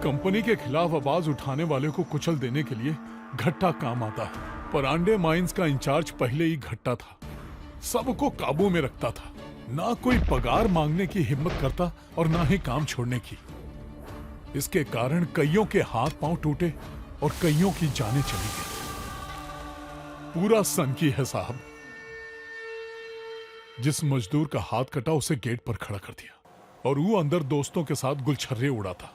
Company के खिलाफ आवाज उठाने वाले को कुचल देने के लिए घट्टा काम आता है। परांडे माइंस का इंचार्ज पहले ही घट्टा था, सबको काबू में रखता था, ना कोई पगार मांगने की हिम्मत करता और ना ही काम छोड़ने की। इसके कारण कईयों के हाथ पांव टूटे और कईयों की जानें चली गई। पूरा सन की है साहब। जिस मजदूर का हाथ कटा उसे गेट पर खड़ा कर दिया और वो अंदर दोस्तों के साथ गुलछर्रे उड़ाता।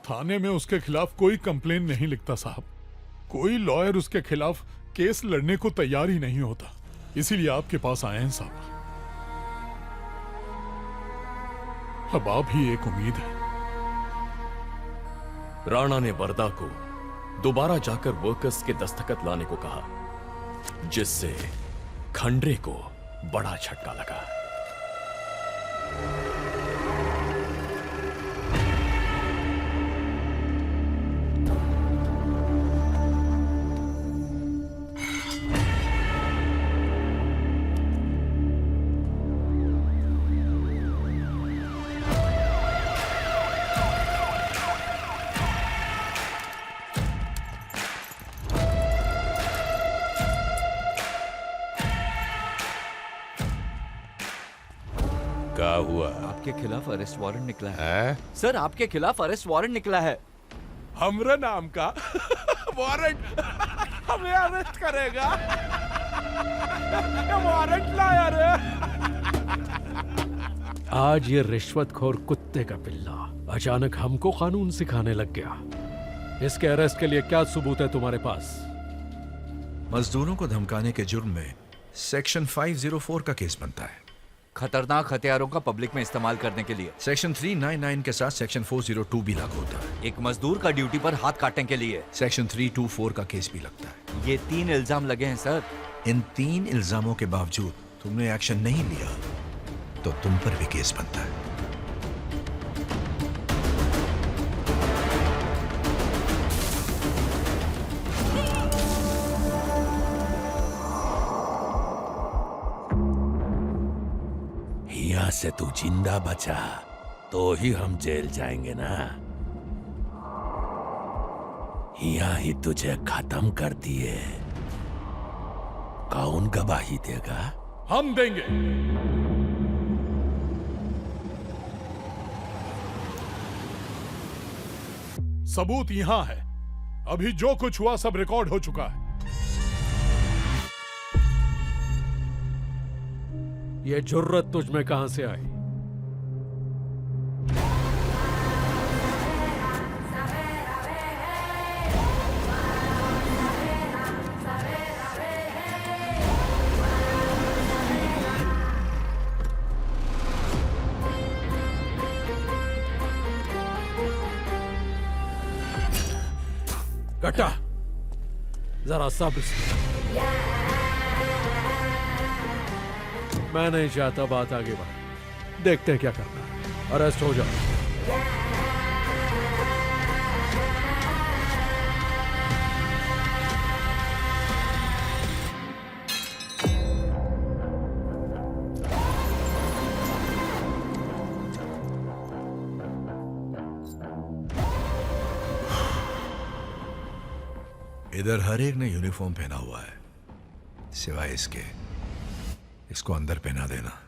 थाने में उसके खिलाफ कोई कंप्लेन नहीं लिखता साहब। कोई लॉयर उसके खिलाफ केस लड़ने को तैयार ही नहीं होता। इसीलिए आपके पास आए हैं साहब। अब आप ही एक उम्मीद है। राणा ने वरदा को दोबारा जाकर वर्कर्स के दस्तखत लाने को कहा, जिससे खंडरे को बड़ा झटका लगा। क्या हुआ? आपके खिलाफ अरेस्ट वारंट निकला है। सर, आपके खिलाफ अरेस्ट वारंट निकला है। हमरे नाम का वारंट हमें अरेस्ट करेगा? वारंट लाया रे। आज ये रिश्वतखोर कुत्ते का पिल्ला अचानक हमको कानून सिखाने लग गया। इसके अरेस्ट के लिए क्या सबूत है तुम्हारे पास? मजदूरों को धमकाने के जुर्म में सेक्शन 504 का केस बनता है। खतरनाक हथियारों का पब्लिक में इस्तेमाल करने के लिए सेक्शन 399 के साथ सेक्शन 402 भी लागू होता है। एक मजदूर का ड्यूटी पर हाथ काटने के लिए सेक्शन 324 का केस भी लगता है। ये 3 इल्जाम लगे हैं सर। इन 3 इल्जामों के बावजूद तुमने एक्शन नहीं लिया तो तुम पर भी केस बनता है। यहाँ से तू जिंदा बचा तो ही हम जेल जाएंगे ना। यहाँ ही तुझे खत्म कर दिए। कौन गवाही देगा? हम देंगे। सबूत यहां है। अभी जो कुछ हुआ सब रिकॉर्ड हो चुका है। ये जुर्रत तुझ में कहां से आई? कटा, जरा सब्र से। मैं नहीं चाहता बात आगे बढ़े। देखते हैं क्या करना है। अरेस्ट हो जाओ। इधर हर एक ने यूनिफॉर्म पहना हुआ है, सिवाय इसके। इसको अंदर पहना देना।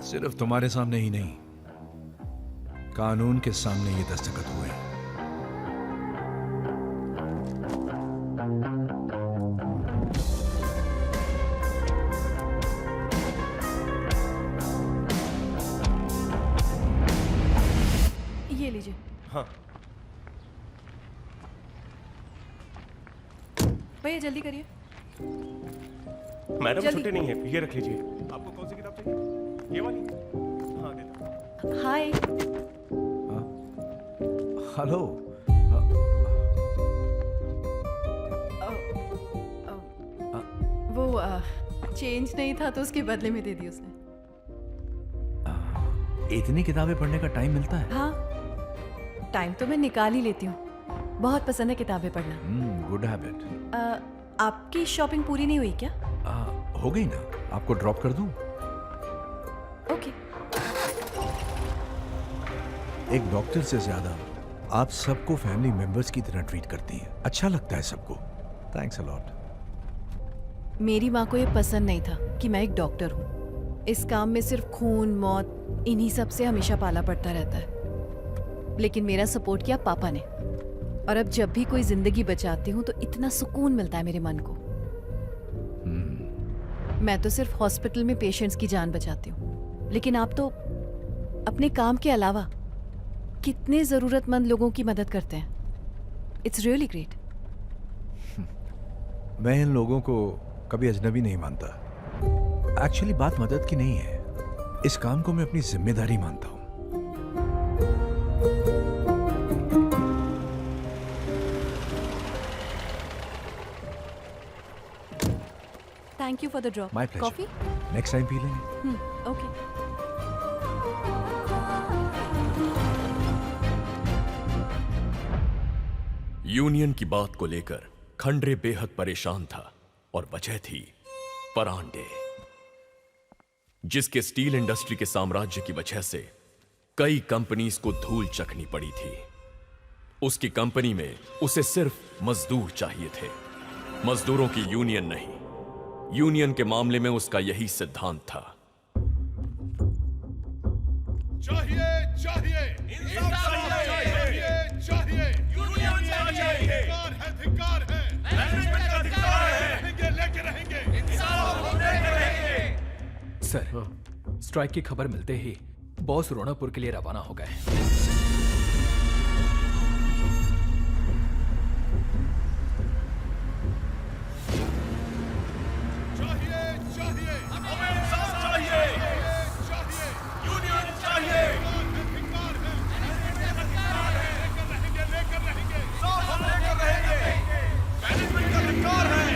सिर्फ तुम्हारे सामने ही नहीं, कानून के सामने ये दस्तखत हुए हैं। ये लीजिए। हाँ भैया जल्दी करिए। मैडम, जल्दी। छुट्टी नहीं है, ये रख लीजिए। आपको कौन सी किताब चाहिए? ये वाली? हाय। हेलो। वो चेंज नहीं था तो उसके बदले में दे दी उसने। इतनी किताबें पढ़ने का टाइम मिलता है? हाँ, टाइम तो मैं निकाल ही लेती हूँ। बहुत पसंद है किताबें पढ़ना। Good habit. आपकी शॉपिंग पूरी नहीं हुई क्या? हो गई ना, आपको ड्रॉप कर दूं? ओके। एक डॉक्टर से ज्यादा आप सबको फैमिली मेंबर्स की तरह ट्रीट करती हैं। अच्छा लगता है सबको। Thanks a lot. मेरी माँ को ये पसंद नहीं था कि मैं एक डॉक्टर हूँ। इस काम में सिर्फ खून, मौत, इन्हीं सब से हमेशा पाला पड़ता रहता है। लेकिन मेरा सपोर्ट किया पापा ने, और अब जब भी कोई जिंदगी बचाती हूँ तो इतना सुकून मिलता है मेरे मन को। मैं तो सिर्फ हॉस्पिटल में पेशेंट्स की जान बचाती हूँ, लेकिन आप तो अपने काम के अलावा कितने जरूरतमंद लोगों की मदद करते हैं। It's really great. मैं इन लोगों को कभी अजनबी नहीं मानता। एक्चुअली बात मदद की नहीं है, इस काम को मैं अपनी जिम्मेदारी मानता हूँ। Thank you for the drop. My coffee? Pleasure. Next time P लेंगे। ओके। यूनियन की बात को लेकर खंडरे बेहद परेशान था, और वजह थी परांडे, जिसके स्टील इंडस्ट्री के साम्राज्य की वजह से कई कंपनीज को धूल चखनी पड़ी थी। उसकी कंपनी में उसे सिर्फ मजदूर चाहिए थे, मजदूरों की यूनियन नहीं। यूनियन के मामले में उसका यही सिद्धांत था। चाहिए चाहिए इंसाफ चाहिए चाहिए यूनियन चाहिए। धिक्कार है मैनेजमेंट का धिक्कार है। रहेंगे लेके रहेंगे इंसाफ हम लेके रहेंगे। सर, स्ट्राइक की खबर मिलते ही बॉस रोनापुर के लिए रवाना हो गए। चाहिए चाहिए हमें इंसाफ चाहिए चाहिए यूनियन चाहिए। धिक्कार है लेकर रहेंगे इंसाफ हम लेकर रहेंगे। मैनेजमेंट का धिक्कार है।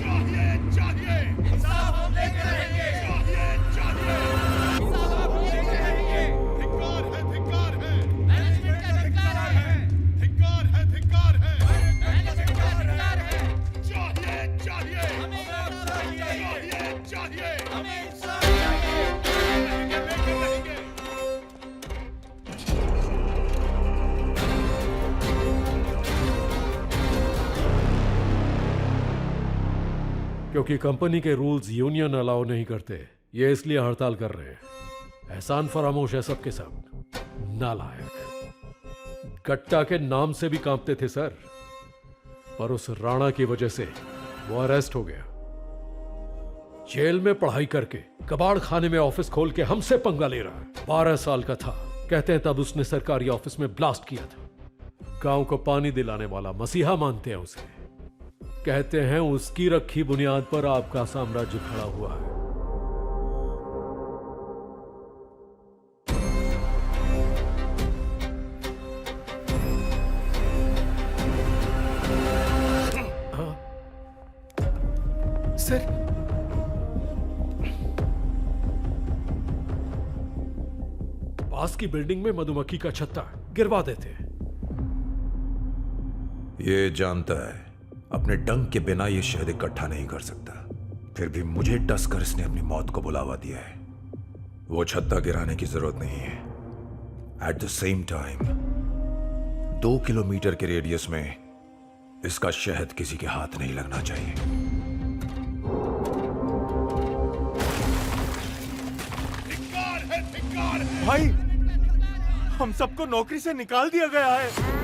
चाहिए चाहिए इंसाफ हम लेकर रहेंगे। चाहिए चाहिए इंसाफ हम लेकर रहेंगे। धिक्कार है मैनेजमेंट का धिक्कार है। धिक्कार है मैनेजमेंट का धिक्कार है। चाहिए चाहिए हमें चाहिए चाहिए हमें इंसाफ चाहिए। लेकर रहेंगे। क्योंकि कंपनी के रूल्स यूनियन अलाउ नहीं करते, ये इसलिए हड़ताल कर रहे हैं। एहसान फरामोश है सबके सब। नालायक। गट्टा के नाम से भी कांपते थे सर, पर उस राणा की वजह से वो अरेस्ट हो गया। जेल में पढ़ाई करके कबाड़ खाने में ऑफिस खोल के हमसे पंगा ले रहा है। 12 साल का था, कहते हैं तब उसने सरकारी ऑफिस में ब्लास्ट किया था। गांव को पानी दिलाने वाला मसीहा मानते हैं उसे। कहते हैं उसकी रखी बुनियाद पर आपका साम्राज्य खड़ा हुआ है। सर, पास की बिल्डिंग में मधुमक्खी का छत्ता गिरवा देते। ये जानता है अपने डंक के बिना ये शहद इकट्ठा नहीं कर सकता, फिर भी मुझे डस कर इसने अपनी मौत को बुलावा दिया है। वो छत्ता गिराने की जरूरत नहीं है। At the same time 2 kilometre के रेडियस में इसका शहद किसी के हाथ नहीं लगना चाहिए। धिक्कार है। भाई, हम सबको नौकरी से निकाल दिया गया है।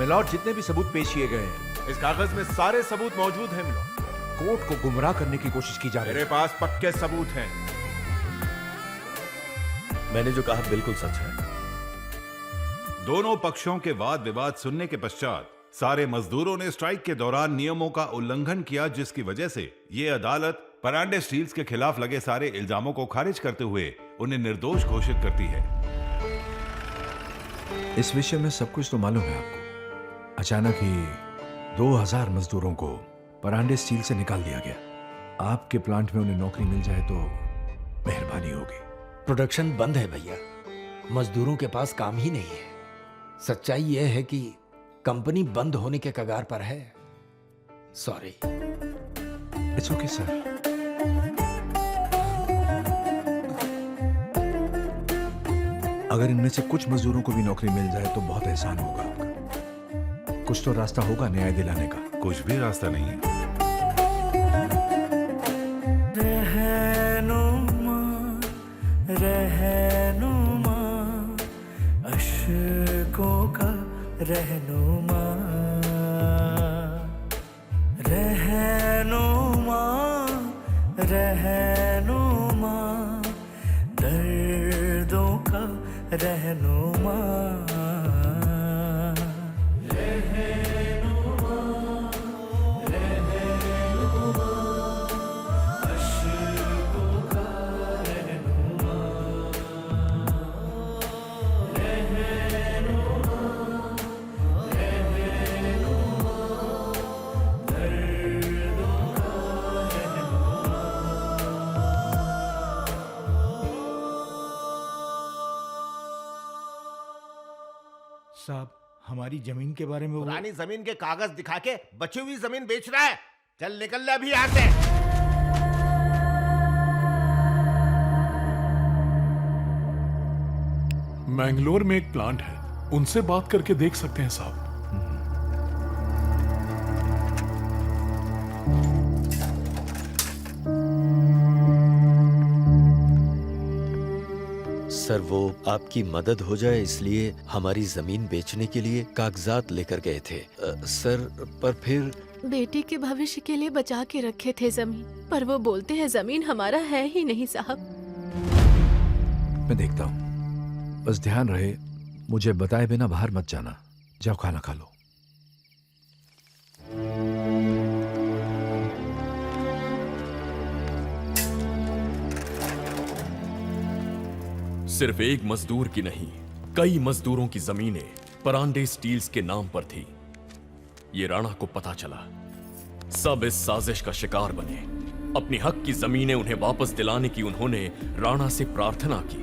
मिलॉर्ड, जितने भी सबूत पेश किए गए हैं, इस कागज में सारे सबूत मौजूद हैं मिलॉर्ड। कोर्ट को गुमराह करने की कोशिश की जा रही है। मेरे पास पक्के सबूत हैं। मैंने जो कहा बिल्कुल सच है। दोनों पक्षों के वाद विवाद सुनने के पश्चात सारे मजदूरों ने स्ट्राइक के दौरान नियमों का उल्लंघन किया, जिसकी वजह से ये अदालत परांडे स्टील्स के खिलाफ लगे सारे इल्जामों को खारिज करते हुए उन्हें निर्दोष घोषित करती है। इस विषय में सब कुछ तो मालूम है आपको। अचानक ही 2000 मजदूरों को परांडे स्टील से निकाल दिया गया। आपके प्लांट में उन्हें नौकरी मिल जाए तो मेहरबानी होगी। प्रोडक्शन बंद है भैया, मजदूरों के पास काम ही नहीं है। सच्चाई यह है कि कंपनी बंद होने के कगार पर है। सॉरी। It's okay sir. अगर इनमें से कुछ मजदूरों को भी नौकरी मिल जाए तो बहुत एहसान होगा आपका। कुछ तो रास्ता होगा न्याय दिलाने का। कुछ भी रास्ता नहीं है। रहनुमा अशकों का रहनुमा, रहनुमा रहनुमा दर्दों का रहनुमा। साहब, हमारी जमीन के बारे में पुरानी जमीन के कागज दिखा के बची हुई जमीन बेच रहा है। चल निकल ले अभी यहाँ से। मैंगलोर में एक प्लांट है, उनसे बात करके देख सकते हैं साहब। सर, वो आपकी मदद हो जाए इसलिए हमारी जमीन बेचने के लिए कागजात लेकर गए थे सर, पर फिर बेटी के भविष्य के लिए बचा के रखे थे जमीन, पर वो बोलते हैं जमीन हमारा है ही नहीं साहब। मैं देखता हूँ, बस ध्यान रहे मुझे बताए बिना बाहर मत जाना। जाओ खाना खा लो। सिर्फ एक मजदूर की नहीं, कई मजदूरों की जमीनें परांडे स्टील्स के नाम पर थी। ये राणा को पता चला। सब इस साजिश का शिकार बने। अपनी हक की जमीनें उन्हें वापस दिलाने की उन्होंने राणा से प्रार्थना की।